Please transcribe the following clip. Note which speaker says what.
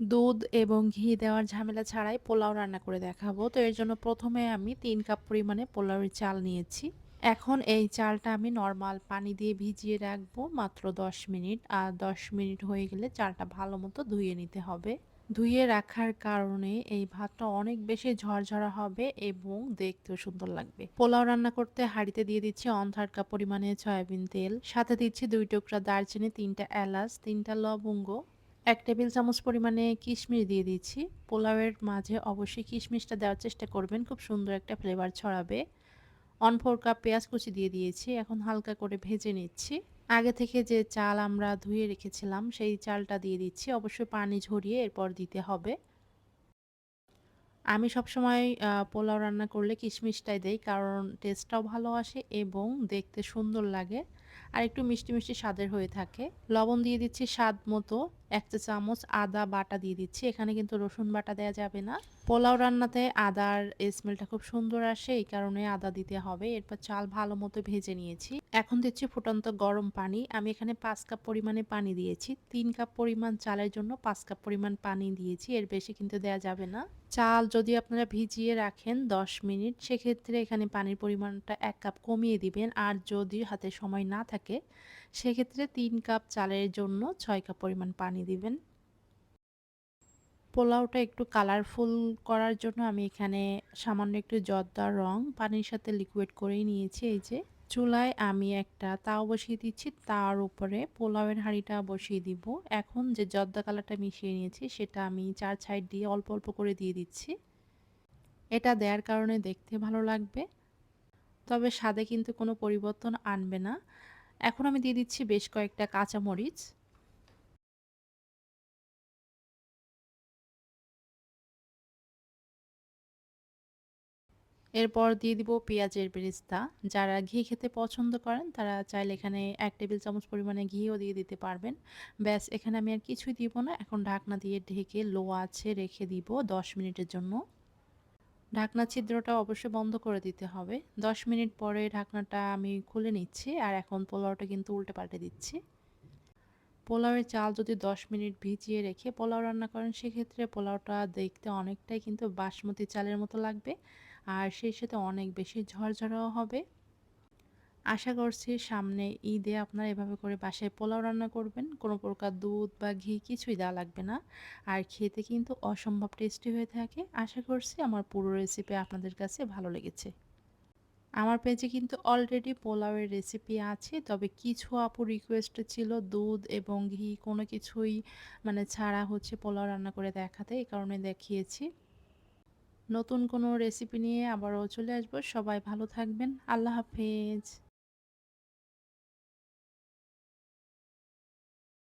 Speaker 1: দুধ এবং ঘি দেওয়ার ঝামেলা ছাড়াই পোলাও রান্না করে দেখাবো। তো এর জন্য প্রথমে আমি ৩ কাপ পরিমাণে পোলাওয়ের চাল নিয়েছি। এখন এই চালটা আমি নরমাল পানি দিয়ে ভিজিয়ে রাখবো মাত্র ১০ মিনিট। আর ১০ মিনিট হয়ে গেলে চালটা ভালো মতো ধুয়ে নিতে হবে। ধুয়ে রাখার কারণে এই ভাতটা অনেক বেশি ঝরঝরা হবে এবং দেখতেও সুন্দর লাগবে। পোলাও রান্না করতে হাঁড়িতে দিয়ে দিচ্ছি ১/৩ কাপ পরিমাণে সয়াবিন তেল, সাথে দিচ্ছি ২ টুকরা দারচিনি, ৩টা এলাচ, ৩টা লবঙ্গ, ১ টেবিল চামচ পরিমাণে কিশমিশ দিয়ে দিচ্ছি। পোলাওয়ের মাঝে অবশ্যই কিশমিশটা দেওয়ার চেষ্টা করবেন, খুব সুন্দর একটা ফ্লেভার ছড়াবে। ১/৪ কাপ পেঁয়াজ কুচি দিয়ে দিয়েছি, এখন হালকা করে ভেজে নিচ্ছি। আগে থেকে যে চাল আমরা ধুয়ে রেখেছিলাম সেই চালটা দিয়ে দিচ্ছি, অবশ্যই পানি ঝরিয়ে এরপর দিতে হবে। আমি সবসময় পোলাও রান্না করলে কিশমিশটাই দেই, কারণ টেস্টটাও ভালো আসে এবং দেখতে সুন্দর লাগে আর একটু মিষ্টি মিষ্টি স্বাদের হয়ে থাকে। লবণ দিয়ে দিচ্ছি স্বাদ মতো, ১ চা চামচ আদা বাটা দিয়ে দিচ্ছি, এখানে কিন্তু রসুন বাটা দেওয়া যাবে না। পোলাও রান্নাতে আদার স্মেলটা খুব সুন্দর আসে, এই কারণে আদা দিতে হবে। এরপর চাল ভালো মতো ভেজে নিয়েছি, এখন দিচ্ছি ফুটন্ত গরম পানি। আমি এখানে ৫ কাপ পরিমাণে পানি দিয়েছি, ৩ কাপ পরিমাণ চালের জন্য ৫ কাপ পরিমাণ পানি দিয়েছি, এর বেশি কিন্তু দেওয়া যাবে না। চাল যদি আপনারা ভিজিয়ে রাখেন ১০ মিনিট, সেক্ষেত্রে এখানে পানির পরিমাণটা ১ কাপ কমিয়ে দিবেন। আর যদি হাতে সময় না থাকে সেক্ষেত্রে ৩ কাপ চালের জন্য ৬ কাপ পরিমাণ পানি দিবেন। পোলাওটা একটু কালারফুল করার জন্য আমি এখানে সামান্য একটু জর্দার রং পানির সাথে লিকুইড করেই নিয়েছি। এই যে চুলায় আমি একটা তাও বসিয়ে দিচ্ছি, তার উপরে পোলাওয়ের হাঁড়িটা বসিয়ে দিব। এখন যে জর্দা কালারটা মিশিয়ে নিয়েছি সেটা আমি ৪ সাইড দিয়ে অল্প অল্প করে দিয়ে দিচ্ছি। এটা দেওয়ার কারণে দেখতে ভালো লাগবে, তবে স্বাদে কিন্তু কোনো পরিবর্তন আনবে না। এখন আমি দিয়ে দিচ্ছি বেশ কয়েকটা কাঁচামরিচ। এরপর দিয়ে দিব পেঁয়াজের বেরেস্তা। যারা ঘি খেতে পছন্দ করেন তারা চাইলে এখানে ১ টেবিল চামচ পরিমাণে ঘিও দিয়ে দিতে পারবেন। ব্যাস, এখানে আমি আর কিছুই দিব না। এখন ঢাকনা দিয়ে ঢেকে লো আঁচে রেখে দিব ১০ মিনিটের জন্য। ঢাকনার ছিদ্রটা অবশ্যই বন্ধ করে দিতে হবে। ১০ মিনিট পরে ঢাকনাটা আমি খুলে নিচ্ছি আর এখন পোলাওটা কিন্তু উল্টে পাল্টে দিচ্ছি। পোলাওয়ের চাল যদি ১০ মিনিট ভিজিয়ে রেখে পোলাও রান্না করেন সেক্ষেত্রে পোলাওটা দেখতে অনেকটাই কিন্তু বাসমতি চালের মতো লাগবে আর সেই সাথে অনেক বেশি ঝরঝরাও হবে। আশা করছি সামনে ঈদে আপনারা এভাবে করে বাসায় পোলাও রান্না করবেন, কোনো প্রকার দুধ বা ঘি কিছুই দেওয়া লাগবে না আর খেতে কিন্তু অসম্ভব টেস্টি হয়ে থাকে। আশা করছি আমার পুরো রেসিপি আপনাদের কাছে ভালো লেগেছে। আমার পেজে কিন্তু অলরেডি পোলাওয়ের রেসিপি আছে, তবে কিছু আপু রিকোয়েস্ট ছিল দুধ এবং ঘি কোনো কিছুই মানে ছাড়া হচ্ছে পোলাও রান্না করে দেখাতে, এই কারণে দেখিয়েছি। নতুন কোনো রেসিপি নিয়ে আবারও চলে আসবো। সবাই ভালো থাকবেন। আল্লাহ হাফেজ।